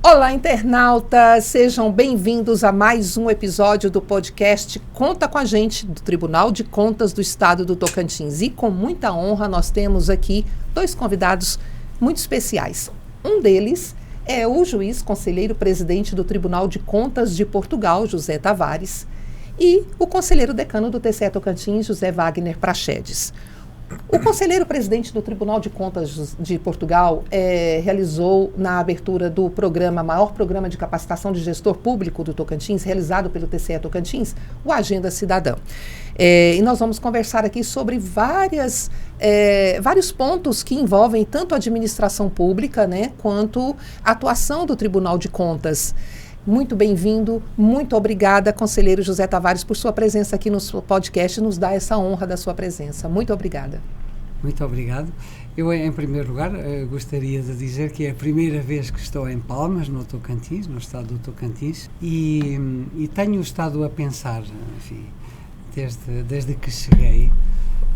Olá, internautas! Sejam bem-vindos a mais um episódio do podcast Conta com a Gente, do Tribunal de Contas do Estado do Tocantins. E com muita honra nós temos aqui dois convidados muito especiais. Um deles é o juiz conselheiro presidente do Tribunal de Contas de Portugal, José Tavares, e o conselheiro decano do TCE Tocantins, José Wagner Prachedes. O conselheiro presidente do Tribunal de Contas de Portugal realizou na abertura do maior programa de capacitação de gestor público do Tocantins, realizado pelo TCE Tocantins, o Agenda Cidadã. E nós vamos conversar aqui sobre vários pontos que envolvem tanto a administração pública, né, quanto a atuação do Tribunal de Contas. Muito bem-vindo, muito obrigada, conselheiro José Tavares, por sua presença aqui no podcast, nos dá essa honra da sua presença. Muito obrigada. Muito obrigado. Eu, em primeiro lugar, gostaria de dizer que é a primeira vez que estou em Palmas, no Tocantins, no estado do Tocantins, e tenho estado a pensar, enfim, desde que cheguei,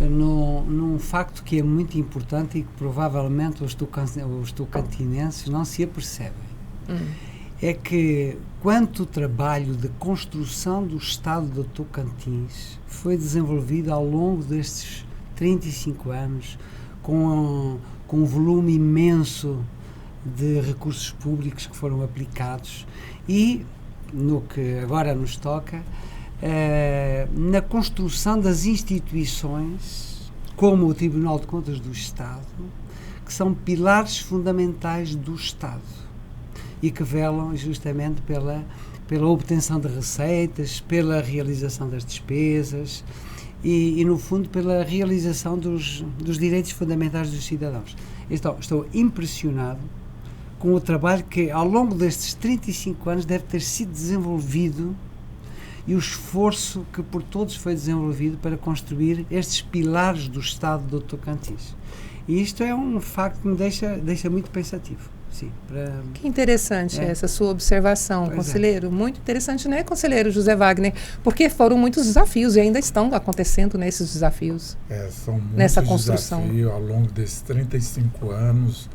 num facto que é muito importante e que provavelmente os tocantinenses não se apercebem. É que quanto trabalho de construção do Estado do Tocantins foi desenvolvido ao longo destes 35 anos, com um volume imenso de recursos públicos que foram aplicados e, no que agora nos toca, na construção das instituições, como o Tribunal de Contas do Estado, que são pilares fundamentais do Estado e que velam justamente pela obtenção de receitas, pela realização das despesas e no fundo, pela realização dos direitos fundamentais dos cidadãos. Estou impressionado com o trabalho que, ao longo destes 35 anos, deve ter sido desenvolvido e o esforço que por todos foi desenvolvido para construir estes pilares do Estado do Tocantins. E isto é um facto que me deixa muito pensativo. Sim, que interessante essa sua observação, conselheiro. Muito interessante, né, conselheiro José Wagner? Porque foram muitos desafios e ainda estão acontecendo nesses desafios. São muitos nessa construção. Desafios ao longo desses 35 anos.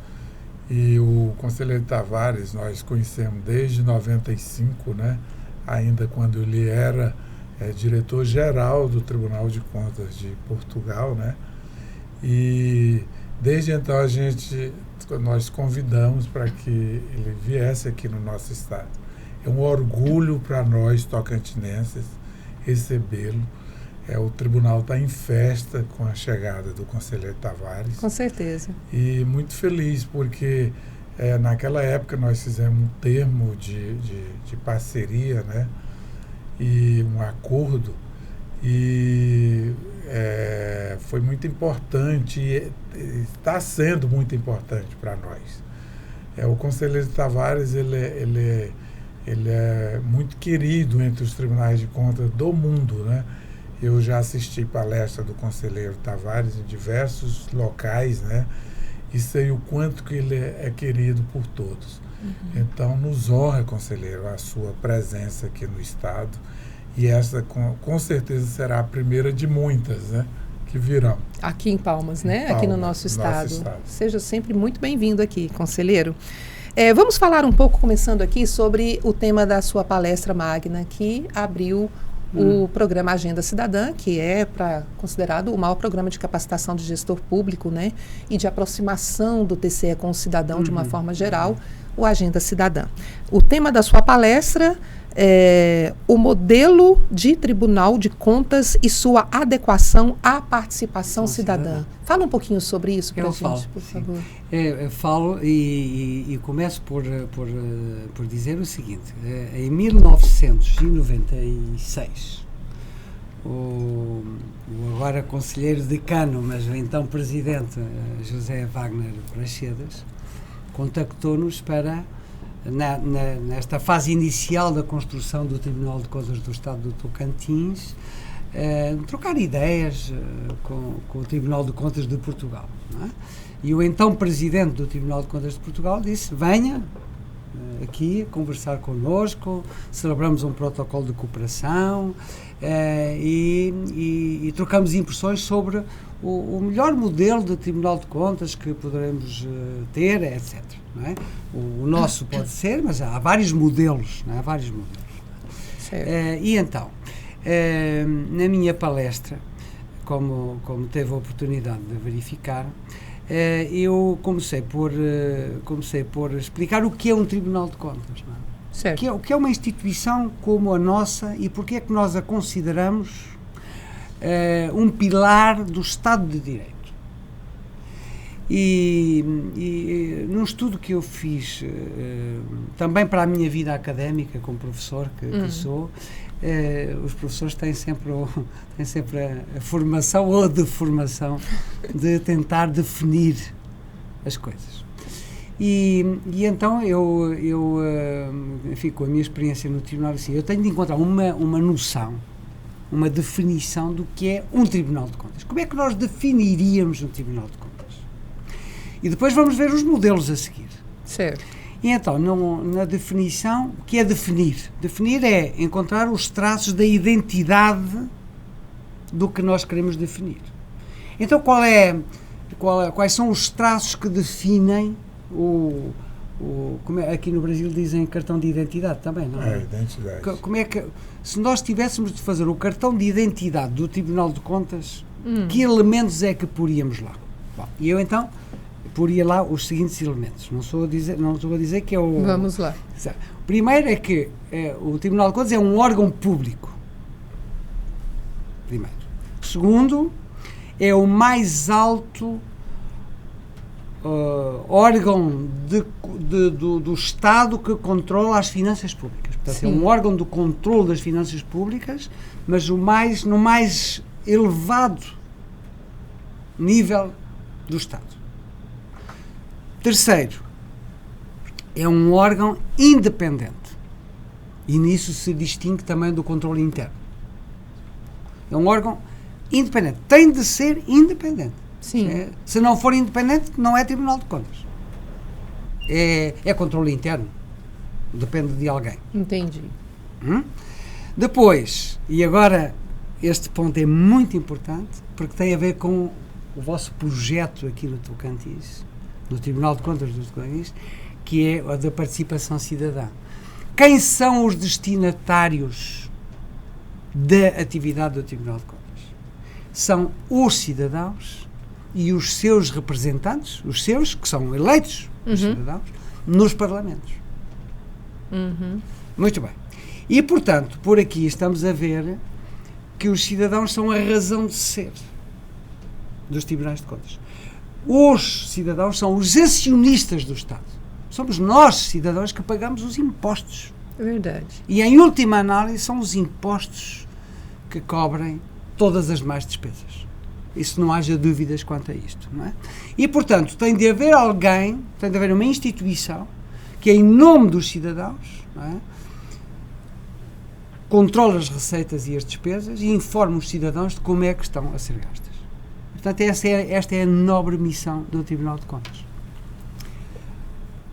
E o conselheiro Tavares nós conhecemos desde 95, né? Ainda quando ele era diretor-geral do Tribunal de Contas de Portugal, né? E desde então nós convidamos para que ele viesse aqui no nosso estado. É um orgulho para nós tocantinenses recebê-lo. O tribunal está em festa com a chegada do conselheiro Tavares. Com certeza. E muito feliz porque naquela época nós fizemos um termo de parceria, né? E um acordo. E foi muito importante e está sendo muito importante para nós. O conselheiro Tavares ele é muito querido entre os tribunais de contas do mundo, né? Eu já assisti palestra do conselheiro Tavares em diversos locais, né? E sei o quanto que ele é querido por todos. Então nos honra, conselheiro, a sua presença aqui no estado. E essa, com certeza, será a primeira de muitas, né, que virão. Aqui em Palmas, né? Aqui no nosso estado. Seja sempre muito bem-vindo aqui, conselheiro. Vamos falar um pouco, começando aqui, sobre o tema da sua palestra magna, que abriu o programa Agenda Cidadã, que é considerado o maior programa de capacitação de gestor público, né, e de aproximação do TCE com o cidadão de uma forma geral, o Agenda Cidadã. O tema da sua palestra o modelo de Tribunal de Contas e sua adequação à participação cidadã. Fala um pouquinho sobre isso para a gente, por favor. Eu falo e começo por dizer o seguinte. Em 1996, o agora conselheiro decano, mas o então presidente, José Wagner Prachedes, contactou-nos para, nesta fase inicial da construção do Tribunal de Contas do Estado do Tocantins, trocar ideias com o Tribunal de Contas de Portugal, não é? E o então presidente do Tribunal de Contas de Portugal disse: venha aqui conversar connosco, celebramos um protocolo de cooperação e trocamos impressões sobre o melhor modelo de Tribunal de Contas que poderemos ter, etc. Não é? O nosso pode ser, mas há vários modelos. Não é? Há vários modelos. E então, na minha palestra, como teve a oportunidade de verificar, eu comecei por explicar o que é um Tribunal de Contas. Não é? Certo. O que é uma instituição como a nossa e porque é que nós a consideramos um pilar do Estado de Direito. E num estudo que eu fiz também para a minha vida académica como professor que sou, os professores têm sempre a formação ou a deformação de tentar definir as coisas. E então enfim, com a minha experiência no tribunal, assim, eu tenho de encontrar uma noção, uma definição do que é um Tribunal de Contas. Como é que nós definiríamos um Tribunal de Contas? E depois vamos ver os modelos a seguir. Certo. E então, na definição, o que é definir? Definir é encontrar os traços da identidade do que nós queremos definir. Então, quais são os traços que definem aqui no Brasil dizem cartão de identidade também, não é? Identidade. Como é que, se nós tivéssemos de fazer o cartão de identidade do Tribunal de Contas, que elementos é que poríamos lá? Bom, e eu então poria lá os seguintes elementos. Não estou a dizer que é o... Vamos lá. O primeiro é que o Tribunal de Contas é um órgão público. Primeiro. Segundo, é o mais alto órgão do Estado que controla as finanças públicas. Portanto, é um órgão do controle das finanças públicas, mas no mais elevado nível do Estado. Terceiro, é um órgão independente. E nisso se distingue também do controle interno. É um órgão independente. Tem de ser independente. Sim. Se não for independente, não é Tribunal de Contas. É controle interno. Depende de alguém. Entendi. Depois, e agora este ponto é muito importante, porque tem a ver com o vosso projeto aqui no Tocantins, no Tribunal de Contas do Tocantins, que é a da participação cidadã. Quem são os destinatários da atividade do Tribunal de Contas? São os cidadãos e os seus representantes, os seus, que são eleitos, os cidadãos, nos parlamentos. Muito bem. E, portanto, por aqui estamos a ver que os cidadãos são a razão de ser dos Tribunais de Contas. Os cidadãos são os acionistas do Estado. Somos nós, cidadãos, que pagamos os impostos. É verdade. E, em última análise, são os impostos que cobrem todas as demais despesas. Isso não haja dúvidas quanto a isto, não é? E, portanto, tem de haver alguém, tem de haver uma instituição que, em nome dos cidadãos, não é, controla as receitas e as despesas e informa os cidadãos de como é que estão a ser gastas. Portanto, esta é a nobre missão do Tribunal de Contas.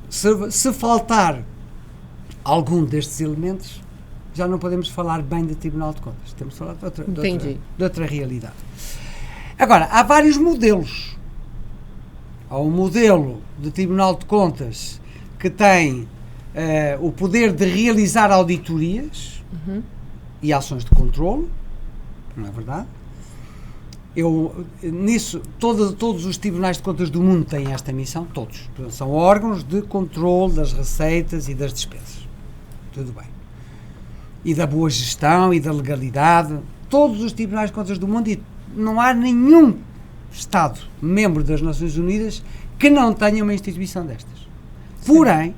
Se faltar algum destes elementos, já não podemos falar bem de Tribunal de Contas. Temos de falar de outra realidade. Agora, há vários modelos. Há um modelo de Tribunal de Contas que tem o poder de realizar auditorias e ações de controle, não é verdade? Todos os tribunais de contas do mundo têm esta missão, todos. São órgãos de controle das receitas e das despesas. Tudo bem. E da boa gestão e da legalidade. Todos os tribunais de contas do mundo, e não há nenhum Estado membro das Nações Unidas que não tenha uma instituição destas. Porém,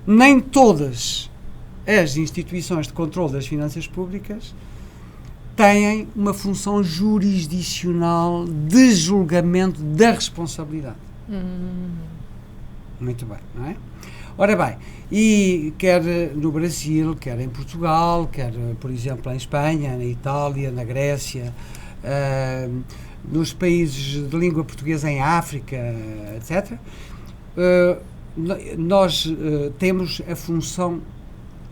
nem todas as instituições de controle das finanças públicas têm uma função jurisdicional de julgamento da responsabilidade. Muito bem, não é? Ora bem, e quer no Brasil, quer em Portugal, quer, por exemplo, em Espanha, na Itália, na Grécia, nos países de língua portuguesa em África, etc., nós temos a função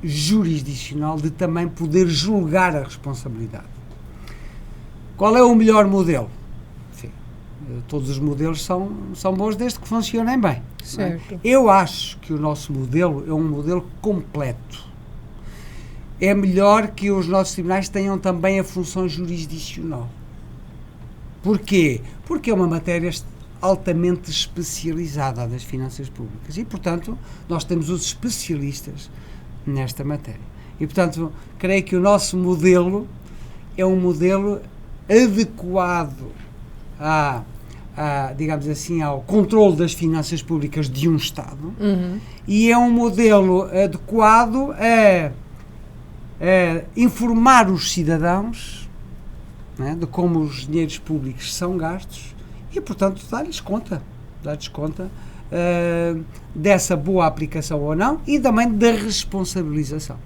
jurisdicional de também poder julgar a responsabilidade. Qual é o melhor modelo? Todos os modelos são bons desde que funcionem bem. Certo. Eu acho que o nosso modelo é um modelo completo. É melhor que os nossos tribunais tenham também a função jurisdicional. Porquê? Porque é uma matéria altamente especializada das finanças públicas e, portanto, nós temos os especialistas nesta matéria. E, portanto, creio que o nosso modelo é um modelo adequado digamos assim, ao controle das finanças públicas de um Estado, e é um modelo adequado a informar os cidadãos, né, de como os dinheiros públicos são gastos e, portanto, dar-lhes conta dessa boa aplicação ou não e também da responsabilização.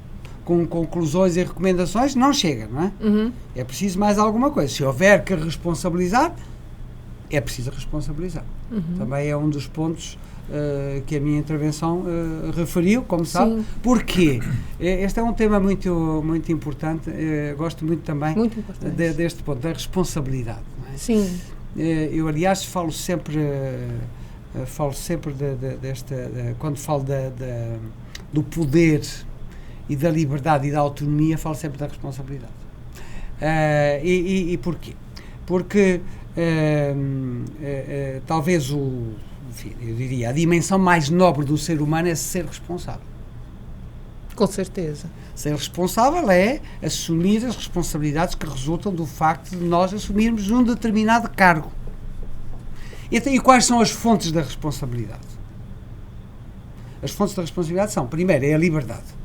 Com conclusões e recomendações não chega, não é? É preciso mais alguma coisa. Se houver que responsabilizar, é preciso responsabilizar. Também é um dos pontos que a minha intervenção referiu, como sabe. Porquê? Este é um tema muito, muito importante. Gosto muito também deste ponto, da responsabilidade. Não é? Sim. Eu, aliás, falo sempre quando falo do poder e da liberdade e da autonomia, falo sempre da responsabilidade. E porquê? Porque talvez enfim, eu diria, a dimensão mais nobre do ser humano é ser responsável. Com certeza. Ser responsável é assumir as responsabilidades que resultam do facto de nós assumirmos um determinado cargo. E quais são as fontes da responsabilidade? As fontes da responsabilidade são, primeiro, é a liberdade.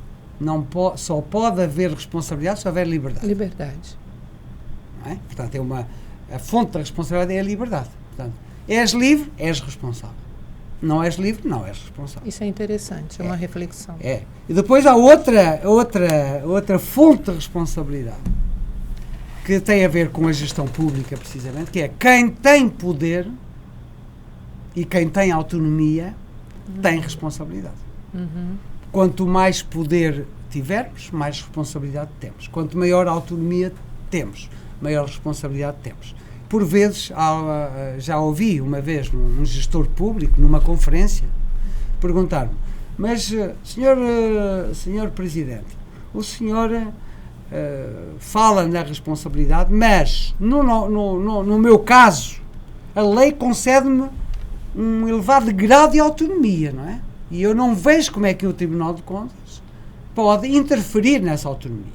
Só pode haver responsabilidade se houver liberdade. Liberdade. Não é? Portanto, a fonte da responsabilidade é a liberdade. Portanto, és livre, és responsável. Não és livre, não és responsável. Isso é interessante, é uma reflexão. É. E depois há outra fonte de responsabilidade que tem a ver com a gestão pública, precisamente, que é quem tem poder e quem tem autonomia tem responsabilidade. Quanto mais poder tivermos, mais responsabilidade temos. Quanto maior autonomia temos, maior responsabilidade temos. Por vezes, já ouvi uma vez um gestor público, numa conferência, perguntar-me: mas, senhor Presidente, o senhor fala na responsabilidade, mas, no meu caso, a lei concede-me um elevado grau de autonomia, não é? E eu não vejo como é que o Tribunal de Contas pode interferir nessa autonomia.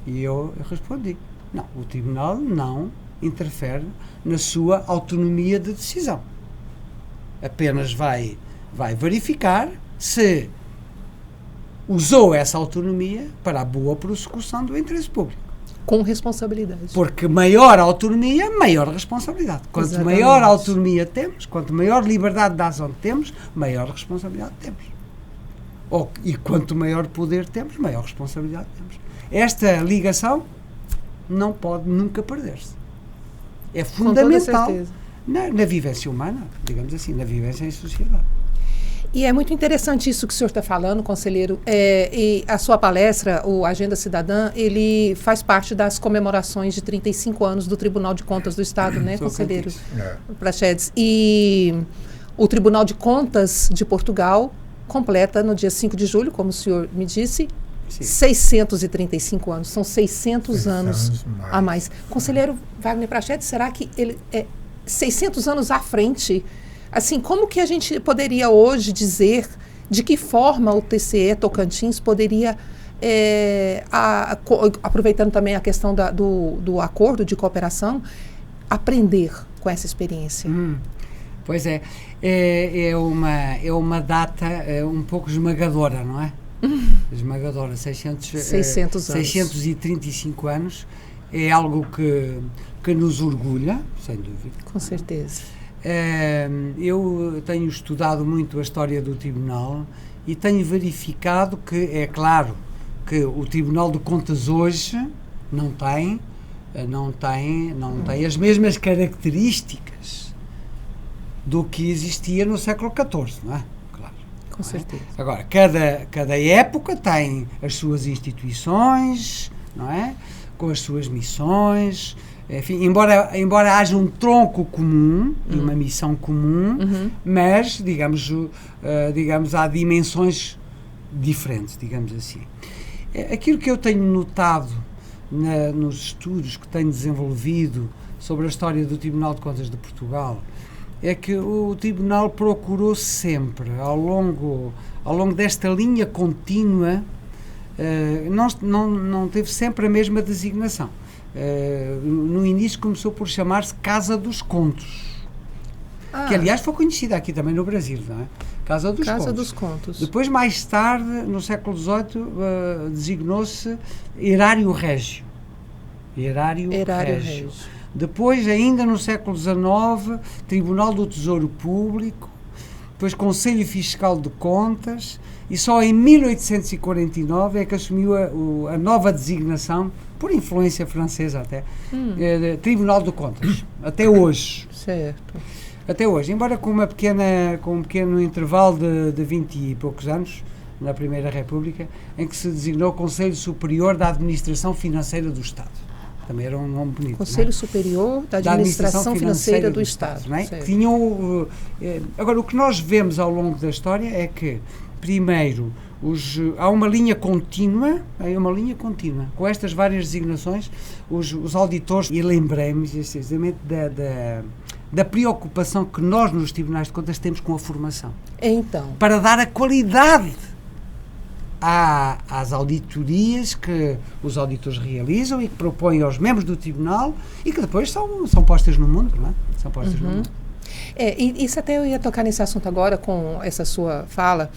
E eu respondi: não, o Tribunal não interfere na sua autonomia de decisão. Apenas vai verificar se usou essa autonomia para a boa prossecução do interesse público. Com responsabilidade. Porque maior autonomia, maior responsabilidade. Quanto Exatamente. Maior autonomia temos, quanto maior liberdade de ação temos, maior responsabilidade temos. E quanto maior poder temos, maior responsabilidade temos. Esta ligação não pode nunca perder-se. É fundamental na vivência humana, digamos assim, na vivência em sociedade. E é muito interessante isso que o senhor está falando, conselheiro. E a sua palestra, o Agenda Cidadã, ele faz parte das comemorações de 35 anos do Tribunal de Contas do Estado, né, conselheiro Prachedes? E o Tribunal de Contas de Portugal completa no dia 5 de julho, como o senhor me disse, sim, 635 anos. São 600 anos a mais. Conselheiro Wagner Prachedes, será que ele é 600 anos à frente? Assim, como que a gente poderia hoje dizer de que forma o TCE Tocantins poderia, aproveitando também a questão do acordo de cooperação, aprender com essa experiência? Pois é uma data um pouco esmagadora, não é? Esmagadora, 635 anos, é algo que nos orgulha, sem dúvida. Com certeza. Eu tenho estudado muito a história do Tribunal e tenho verificado que, é claro, que o Tribunal de Contas hoje não tem as mesmas características do que existia no século XIV, não é? Claro. Com certeza. Agora, cada época tem as suas instituições, não é? Com as suas missões, enfim, embora haja um tronco comum e uma missão comum, mas, digamos, há dimensões diferentes, digamos assim. Aquilo que eu tenho notado nos estudos que tenho desenvolvido sobre a história do Tribunal de Contas de Portugal é que o Tribunal procurou sempre, ao longo desta linha contínua, não teve sempre a mesma designação. No início começou por chamar-se Casa dos Contos, que aliás foi conhecida aqui também no Brasil, não é? Casa dos Contos. Depois, mais tarde, no século XVIII, designou-se Erário Régio. Erário Régio. Depois, ainda no século XIX, Tribunal do Tesouro Público, depois Conselho Fiscal de Contas, e só em 1849 é que assumiu a nova designação, por influência francesa até, Tribunal de Contas, até hoje. Certo. Até hoje, embora com um pequeno intervalo de 20 e poucos anos, na Primeira República, em que se designou Conselho Superior da Administração Financeira do Estado. Também era um nome bonito. Conselho Superior da Administração Financeira do Estado. Não é? Agora, o que nós vemos ao longo da história é que, primeiro, há uma linha contínua, com estas várias designações, os auditores, e lembrei-me precisamente da preocupação que nós nos Tribunais de Contas temos com a formação. Então, para dar a qualidade às auditorias que os auditores realizam e que propõem aos membros do Tribunal e que depois são postas no mundo, não é? São postas no mundo. Isso até eu ia tocar nesse assunto agora com essa sua fala,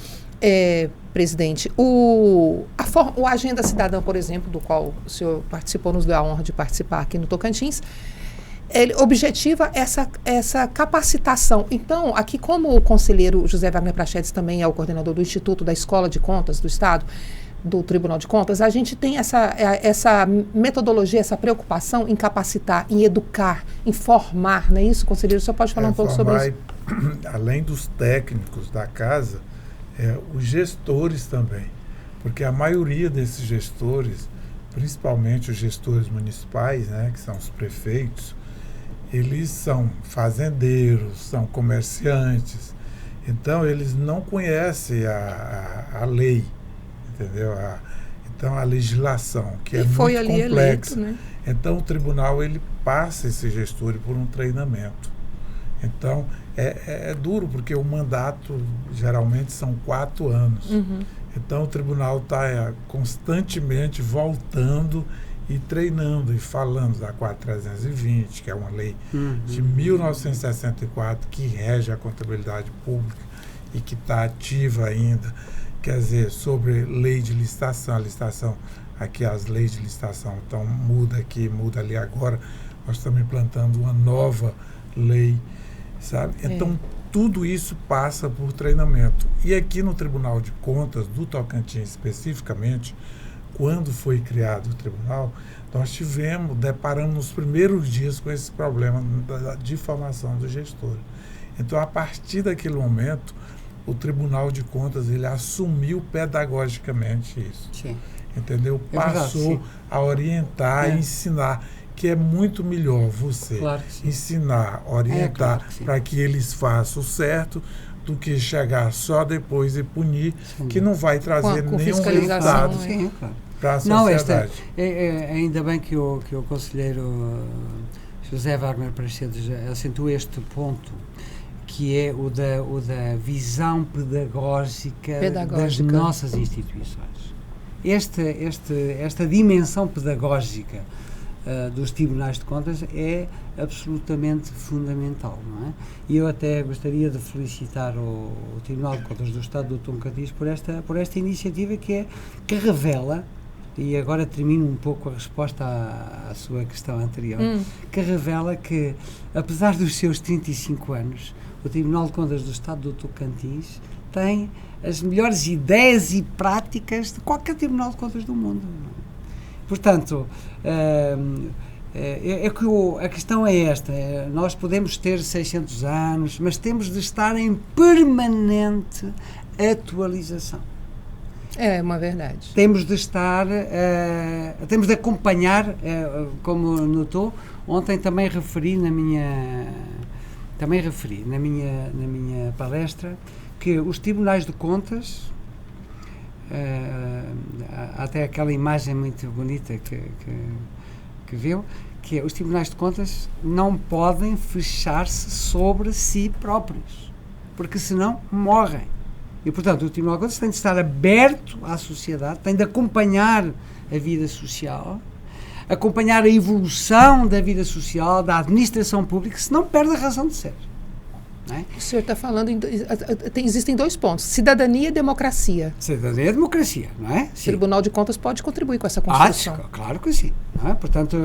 presidente. A Agenda Cidadã, por exemplo, do qual o senhor participou, nos deu a honra de participar aqui no Tocantins, ele objetiva essa capacitação. Então, aqui, como o conselheiro José Wagner Prachedes também é o coordenador do Instituto da Escola de Contas do Estado, do Tribunal de Contas, a gente tem essa metodologia, essa preocupação em capacitar, em educar, em formar, não é isso, conselheiro? O senhor pode falar um pouco sobre isso? Além dos técnicos da casa, os gestores também, porque a maioria desses gestores, principalmente os gestores municipais, né, que são os prefeitos, eles são fazendeiros, são comerciantes, então eles não conhecem a lei, entendeu? Então a legislação, que é muito complexa. Eleito, né? Então o tribunal ele passa esse gestor por um treinamento. Então é duro, porque o mandato geralmente são 4 anos. Então o tribunal está constantemente voltando e treinando e falando da 4.320, que é uma lei de 1964 que rege a contabilidade pública e que está ativa ainda, quer dizer, sobre lei de licitação. A licitação, aqui as leis de licitação, então muda aqui, muda ali agora, nós estamos implantando uma nova lei, sabe? Então tudo isso passa por treinamento. E aqui no Tribunal de Contas do Tocantins especificamente, quando foi criado o tribunal, nós deparamos nos primeiros dias com esse problema de formação do gestor. Então, a partir daquele momento, o Tribunal de Contas ele assumiu pedagogicamente isso. Sim. Entendeu? Passou a orientar, a ensinar, que é muito melhor você ensinar, orientar, para que eles façam o certo, do que chegar só depois e punir, que não vai trazer nenhum resultado para a sociedade. Ainda bem que o conselheiro José Wagner Prachedes acentua este ponto, que é o da visão pedagógica das nossas instituições. Esta dimensão pedagógica dos tribunais de contas é absolutamente fundamental, não é? E eu até gostaria de felicitar o Tribunal de Contas do Estado do Tocantins por esta iniciativa que revela, e agora termino um pouco a resposta à sua questão anterior, que revela que, apesar dos seus 35 anos, o Tribunal de Contas do Estado do Tocantins tem as melhores ideias e práticas de qualquer Tribunal de Contas do mundo. Portanto, a questão é esta, nós podemos ter 600 anos, mas temos de estar em permanente atualização. É uma verdade. Temos de estar, temos de acompanhar, como notou, ontem também referi na minha palestra que os tribunais de contas, há até aquela imagem muito bonita que viu, que é, os tribunais de contas não podem fechar-se sobre si próprios, porque senão morrem. E, portanto, o Tribunal de Contas tem de estar aberto à sociedade, tem de acompanhar a vida social, acompanhar a evolução da vida social, da administração pública, senão perde a razão de ser. Não é? O senhor está falando, existem 2 pontos, cidadania e democracia. Cidadania e democracia, não é? Sim. O Tribunal de Contas pode contribuir com essa construção. Claro que sim. Não é? Portanto,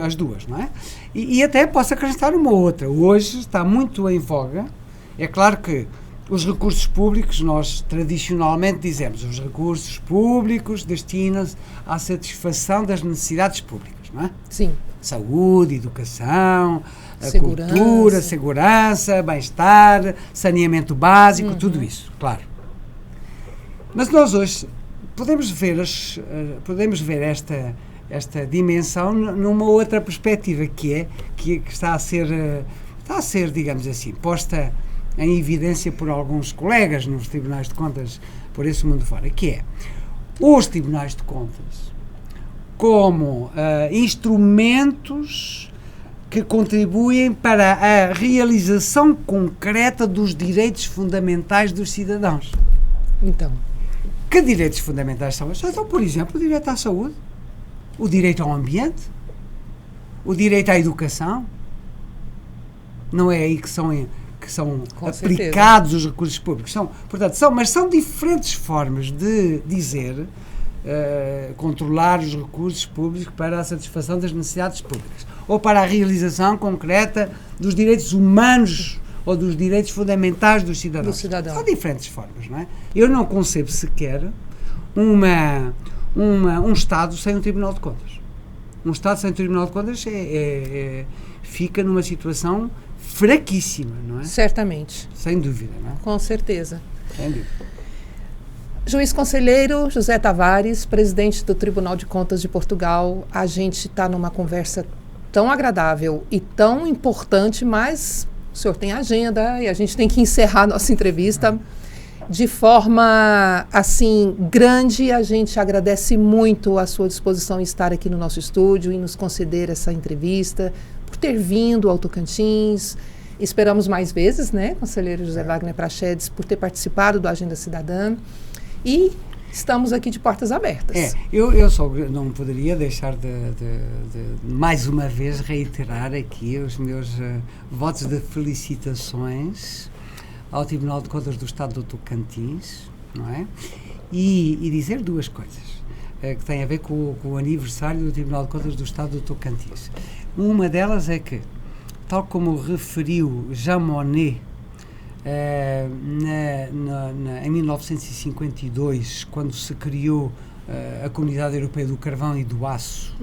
as duas, não é? E até posso acrescentar uma outra. Hoje está muito em voga, é claro que os recursos públicos, nós tradicionalmente dizemos, os recursos públicos destinam-se à satisfação das necessidades públicas, não é? Sim. Saúde, educação, cultura, segurança, bem-estar, saneamento básico, tudo isso, claro. Mas nós hoje podemos ver esta dimensão numa outra perspectiva, que está a ser, digamos assim, posta em evidência por alguns colegas nos tribunais de contas por esse mundo fora, que é os tribunais de contas como instrumentos que contribuem para a realização concreta dos direitos fundamentais dos cidadãos. Então, que direitos fundamentais são estes? Então, por exemplo, o direito à saúde, o direito ao ambiente, o direito à educação. Não é aí que são aplicados os recursos públicos. Mas são diferentes formas de dizer controlar os recursos públicos para a satisfação das necessidades públicas ou para a realização concreta dos direitos humanos ou dos direitos fundamentais dos cidadãos. São diferentes formas, não é? Eu não concebo sequer um Estado sem um Tribunal de Contas. Um Estado sem um Tribunal de Contas fica numa situação fraquíssima, não é? Certamente. Sem dúvida, não é? Com certeza. Sem dúvida. Juiz Conselheiro José Tavares, presidente do Tribunal de Contas de Portugal, a gente está numa conversa tão agradável e tão importante, mas o senhor tem agenda e a gente tem que encerrar a nossa entrevista de forma, assim, grande. A gente agradece muito a sua disposição em estar aqui no nosso estúdio e nos conceder essa entrevista, por ter vindo ao Tocantins. Esperamos mais vezes, né, conselheiro José Wagner Prachedes, por ter participado do Agenda Cidadã. E estamos aqui de portas abertas. Eu só não poderia deixar de mais uma vez reiterar aqui os meus votos de felicitações ao Tribunal de Contas do Estado do Tocantins, não é? E dizer 2 coisas que têm a ver com o aniversário do Tribunal de Contas do Estado do Tocantins. Uma delas é que, tal como referiu Jean Monnet em 1952, quando se criou a Comunidade Europeia do Carvão e do Aço,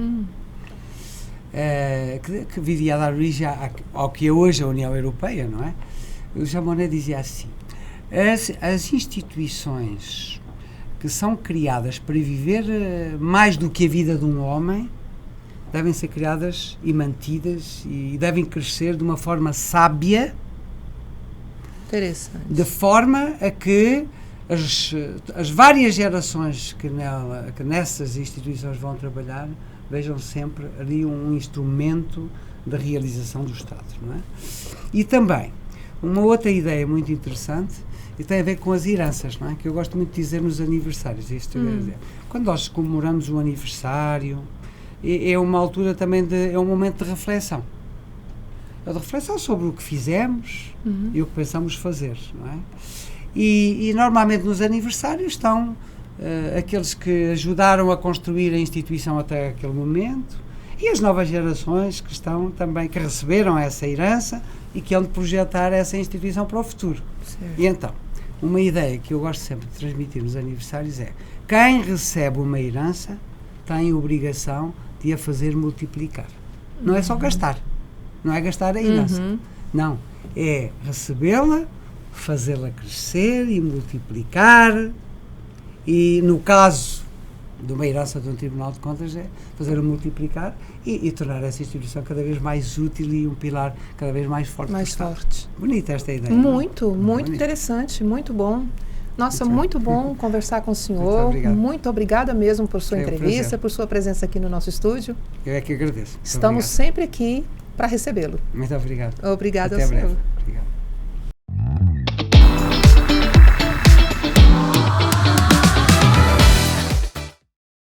que viria a dar origem ao que é hoje a União Europeia, não é? O Jean Monnet dizia assim: as instituições que são criadas para viver mais do que a vida de um homem devem ser criadas e mantidas e devem crescer de uma forma sábia, de forma a que as várias gerações que nessas instituições vão trabalhar vejam sempre ali um instrumento de realização do Estado, não é? E também uma outra ideia muito interessante e tem a ver com as heranças, não é? Que eu gosto muito de dizer nos aniversários. Quando nós comemoramos um aniversário, é uma altura também é um momento de reflexão. É de reflexão sobre o que fizemos e o que pensamos fazer, não é? E normalmente nos aniversários estão aqueles que ajudaram a construir a instituição até aquele momento e as novas gerações que estão também, que receberam essa herança e que hão de projetar essa instituição para o futuro. Certo. E então, uma ideia que eu gosto sempre de transmitir nos aniversários é: quem recebe uma herança tem a obrigação de a fazer multiplicar. Não é só gastar. Não é gastar a herança. Não. É recebê-la, fazê-la crescer e multiplicar E no caso de uma herança de um Tribunal de Contas é fazer-o multiplicar e tornar essa instituição cada vez mais útil e um pilar cada vez mais forte. Mais forte. Bonita esta ideia. Muito bonito. Interessante, muito bom. Nossa, muito bom conversar com o senhor. Muito obrigada mesmo por sua entrevista, por sua presença aqui no nosso estúdio. Eu é que agradeço. Estamos sempre aqui para recebê-lo. Muito obrigado. Obrigada Até ao senhor. Breve. Obrigado.